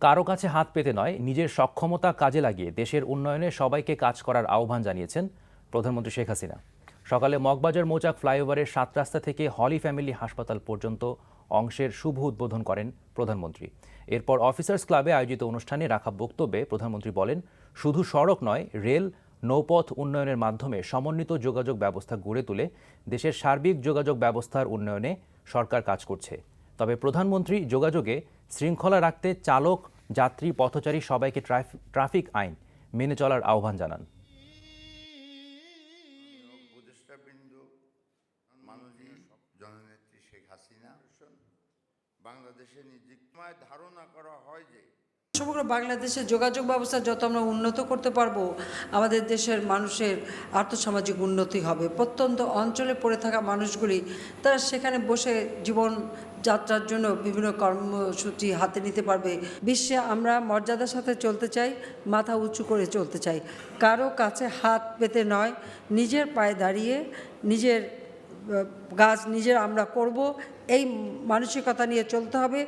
কারো কাছে হাত পেতে নয়, নিজের সক্ষমতা কাজে লাগিয়ে দেশের উন্নয়নে সবাইকে কাজ করার আহ্বান জানিয়েছেন প্রধানমন্ত্রী শেখ হাসিনা। সকালে মগবাজার মৌচাক ফ্লাইওভারের ৭ রাস্তা থেকে হলি ফ্যামিলি হাসপাতাল পর্যন্ত অংশের শুভ উদ্বোধন করেন প্রধানমন্ত্রী। এরপর অফিসার্স ক্লাবে আয়োজিত অনুষ্ঠানে রাখা বক্তব্যে প্রধানমন্ত্রী বলেন, শুধু সড়ক নয়, রেল, নৌপথ উন্নয়নের মাধ্যমে সমন্বিত যোগাযোগ ব্যবস্থা গড়ে তুলে দেশের সার্বিক যোগাযোগ ব্যবস্থার উন্নয়নে সরকার কাজ করছে। তবে প্রধানমন্ত্রী যোগাযোগে শৃঙ্খলা রাখতে চালক, যাত্রী, পথচারী সবাইকে ট্রাফিক আইন মেনে চলার আহ্বান জানান। মাননীয় জননেত্রী শেখ হাসিনা বাংলাদেশের নিযুক্তমায় ধারণা করা হয় যে সমগ্র বাংলাদেশের যোগাযোগ ব্যবস্থা যত আমরা উন্নত করতে পারবো, আমাদের দেশের মানুষের আর্থসামাজিক উন্নতি হবে। প্রত্যন্ত অঞ্চলে পড়ে থাকা মানুষগুলি তারা সেখানে বসে জীবন যাত্রার জন্য বিভিন্ন কর্মসূচি হাতে নিতে পারবে। বিশ্বে আমরা মর্যাদার সাথে চলতে চাই, মাথা উঁচু করে চলতে চাই, কারো কাছে হাত পেতে নয়, নিজের পায়ে দাঁড়িয়ে নিজের কাজ নিজের আমরা করব, এই মানসিকতা নিয়ে চলতে হবে।